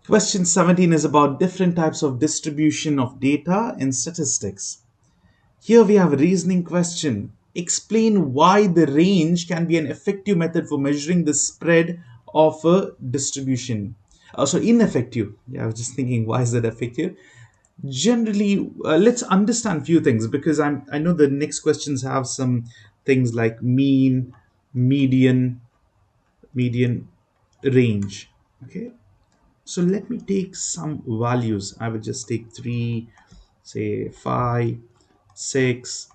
Question 17 is about different types of distribution of data in statistics. Here we have a reasoning question. Explain why the range can be an effective method for measuring the spread of a distribution. So ineffective. Yeah, I was just thinking, why is that effective? Generally, let's understand few things because I know the next questions have some things like mean, median, median, range. Okay, so let me take some values. I will just take 3, say 5, 6,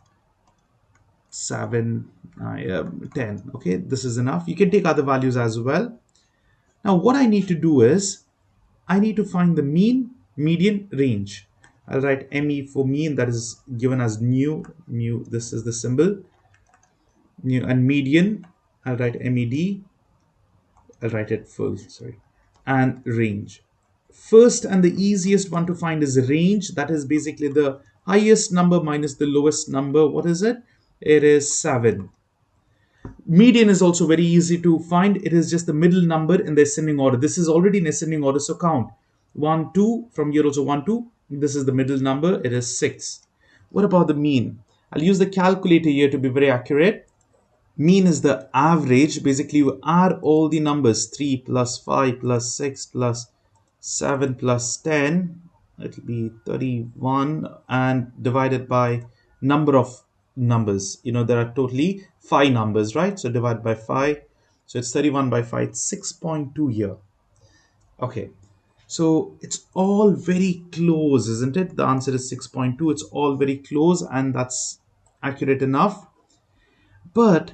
7, 10. Okay, this is enough. You can take other values as well. Now what I need to do is I need to find the mean, median, range. I'll write ME for mean, that is given as mu, this is the symbol, mu, and median, I'll write MED, I'll write it full, sorry, and range. First and the easiest one to find is range. That is basically the highest number minus the lowest number. What is it? It is 7. Median is also very easy to find. It is just the middle number in the ascending order. This is already in ascending order, so count 1, 2. From here also 1, 2. This is the middle number. It is 6. What about the mean? I'll use the calculator here to be very accurate. Mean is the average. Basically, you add all the numbers 3 plus 5 plus 6 plus 7 plus 10. It'll be 31 and divided by number of numbers. You know, there are totally 5 numbers, right? So divide by 5. So it's 31 by 5. It's 6.2 here. Okay. So it's all very close, isn't it? The answer is 6.2. It's all very close and that's accurate enough. But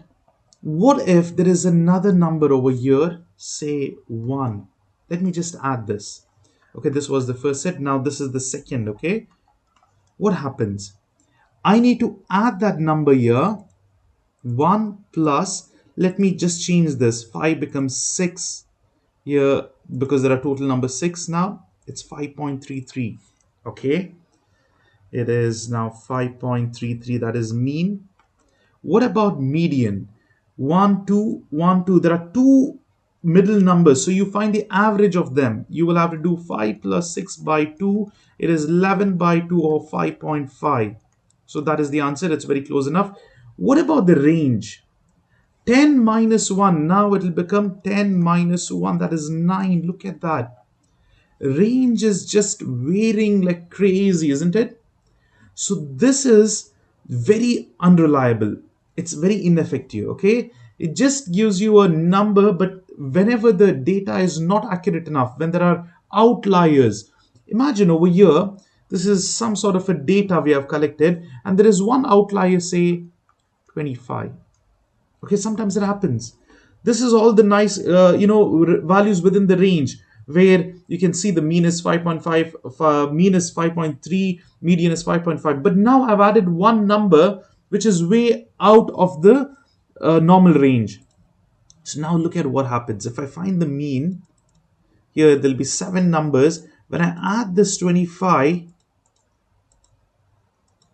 what if there is another number over here, say 1? Let me just add this. Okay, this was the first set. Now this is the second, okay? What happens? I need to add that number here. 1 plus, let me just change this. 5 becomes 6 here because there are total number 6 now. It's 5.33, okay? It is now 5.33, that is mean. What about median? 1, 2, 1, 2. There are two middle numbers. So you find the average of them. You will have to do 5 plus 6 by 2. It is 11 by 2 or 5.5. So that is the answer. It's very close enough. What about the range? 10 minus 1. Now it will become 10 minus 1. That is 9. Look at that. Range is just varying like crazy, isn't it? So this is very unreliable. It's very ineffective, okay? It just gives you a number, but whenever the data is not accurate enough, when there are outliers, imagine over here, this is some sort of a data we have collected, and there is one outlier, say 25. Okay, sometimes it happens. This is all the nice values within the range where you can see the mean is 5.5, mean is 5.3, median is 5.5, but now I've added one number which is way out of the normal range. So now look at what happens. If I find the mean here, there'll be 7 numbers. When I add this 25,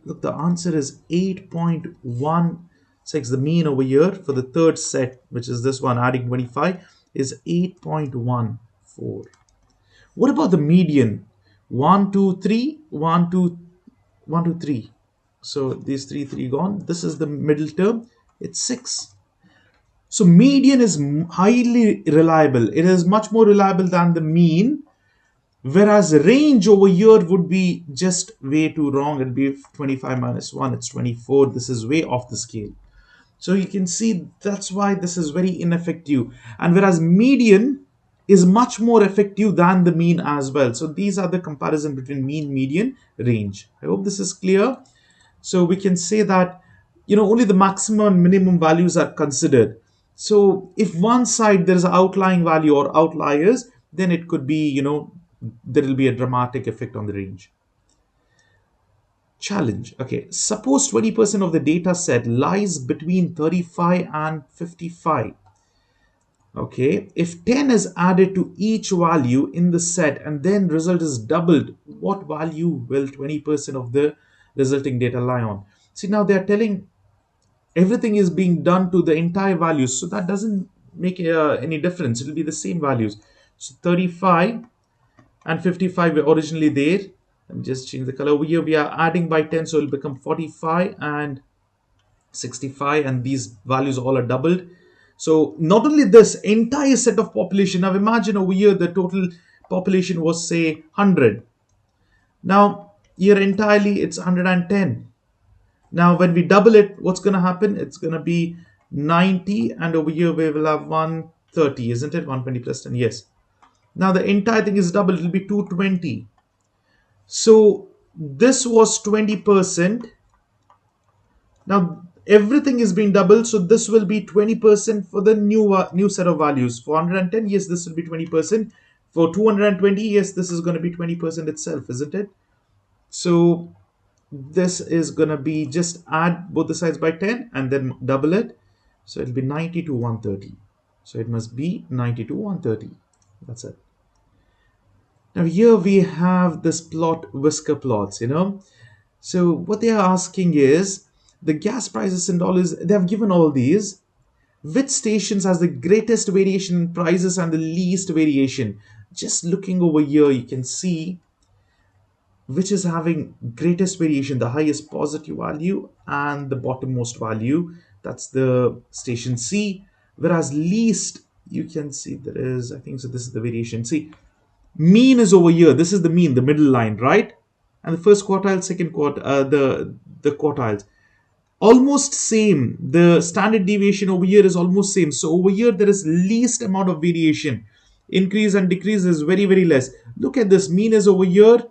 look, the answer is 8.16. The mean over here for the third set, which is this one, adding 25, is 8.14. What about the median? 1, 2, 3, 1, 2, 1, 2, 3. So these 3 gone. This is the middle term. It's 6. So median is highly reliable. It is much more reliable than the mean. Whereas range over here would be just way too wrong. It'd be 25 minus 1. It's 24. This is way off the scale. So you can see that's why this is very ineffective. And whereas median is much more effective than the mean as well. So these are the comparison between mean, median, range. I hope this is clear. So we can say that, only the maximum and minimum values are considered. So if one side there is an outlying value or outliers, then it could be, there will be a dramatic effect on the range. Challenge. Okay, suppose 20% of the data set lies between 35 and 55. Okay, if 10 is added to each value in the set and then result is doubled, what value will 20% of the resulting data lie on? See, now they are telling everything is being done to the entire values, so that doesn't make any difference. It will be the same values. So 35 and 55 were originally there. Let me just change the color. Over here we are adding by 10, so it'll become 45 and 65, and these values all are doubled. So not only this entire set of population, now imagine over here the total population was say 100. Now here entirely it's 110. Now when we double it, what's going to happen? It's going to be 90, and over here we will have 130, isn't it? 120 plus 10, yes. Now the entire thing is double, it will be 220. So this was 20%. Now everything is being doubled, so this will be 20% for the new set of values. For 110, yes, this will be 20%. For 220, yes, this is going to be 20% itself, isn't it? So this is going to be, just add both the sides by 10 and then double it. So it'll be 90 to 130. So it must be 90 to 130. That's it. Now here we have this plot, whisker plots. So what they are asking is the gas prices in dollars. They have given all these. Which stations has the greatest variation in prices and the least variation? Just looking over here, you can see which is having greatest variation, the highest positive value and the bottommost value. That's the station C. Whereas least, you can see there is, I think so, this is the variation. See, mean is over here. This is the mean, the middle line, right? And the first quartile, second quartile, the quartiles almost same. The standard deviation over here is almost same. So over here there is least amount of variation. Increase and decrease is very, very less. Look at this. Mean is over here.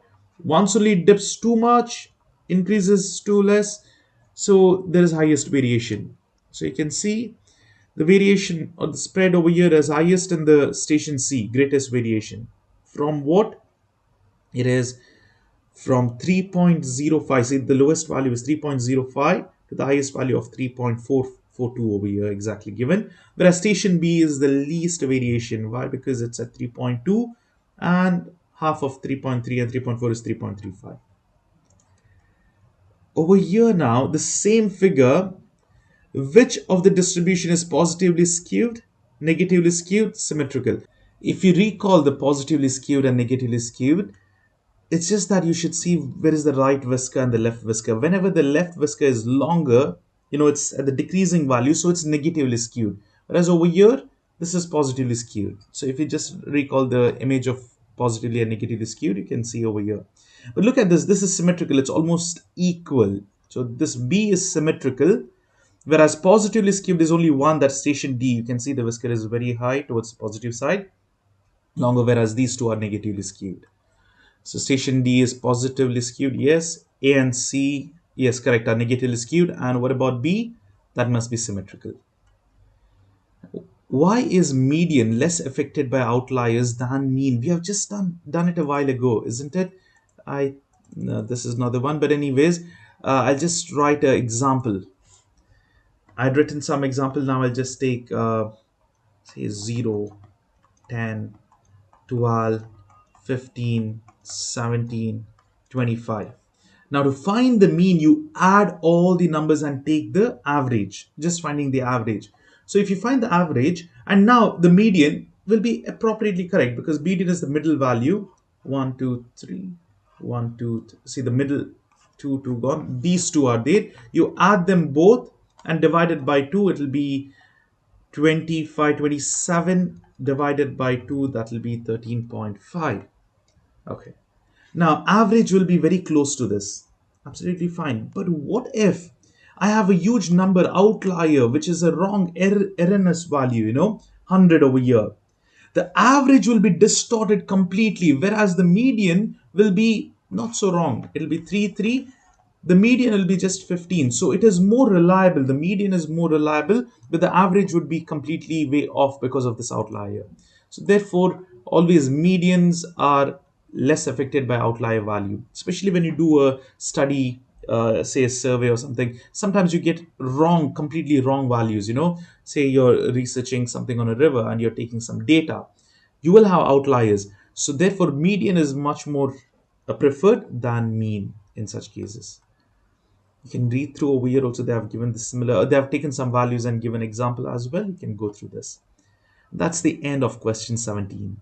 Once only dips too much, increases too less. So there is highest variation. So you can see the variation or the spread over here is highest in the station C, greatest variation. From what? It is from 3.05. See, the lowest value is 3.05 to the highest value of 3.442 over here, exactly given. Whereas station B is the least variation. Why? Because it's at 3.2 and half of 3.3 and 3.4 is 3.35. Over here now, the same figure, which of the distribution is positively skewed, negatively skewed, symmetrical? If you recall the positively skewed and negatively skewed, it's just that you should see where is the right whisker and the left whisker. Whenever the left whisker is longer, it's at the decreasing value, so it's negatively skewed. Whereas over here, this is positively skewed. So if you just recall the image of positively and negatively skewed, you can see over here. But look at this. This is symmetrical. It's almost equal. So this B is symmetrical. Whereas positively skewed is only one, that's station D. You can see the whisker is very high towards the positive side, longer, whereas these two are negatively skewed. So station D is positively skewed, yes. A and C, yes, correct, are negatively skewed. And what about B? That must be symmetrical. Why is median less affected by outliers than mean? We have just done it a while ago, isn't it? No, this is not the one, but anyways, I'll just write an example. I'd written some example. Now I'll just take say 0, 10, 12, 15, 17, 25. Now to find the mean, you add all the numbers and take the average, just finding the average. So if you find the average, and now the median will be appropriately correct because median is the middle value. 1, 2, 3, 1, 2, see the middle 2, 2 gone. These two are there. You add them both and divide it by 2. It will be 25, 27 divided by 2, that will be 13.5. Okay. Now, average will be very close to this. Absolutely fine. But what if I have a huge number outlier, which is a wrong erroneous value, 100 over here. The average will be distorted completely, whereas the median will be not so wrong. It will be 3, 3. The median will be just 15. So it is more reliable. The median is more reliable, but the average would be completely way off because of this outlier. So therefore, always medians are less affected by outlier value, especially when you do a study, say a survey or something. Sometimes you get wrong, completely wrong values. Say you're researching something on a river and you're taking some data, you will have outliers. So therefore, median is much more preferred than mean in such cases. You can read through over here also. They have given the similar, they have taken some values and given example as well. You can go through this. That's the end of question 17.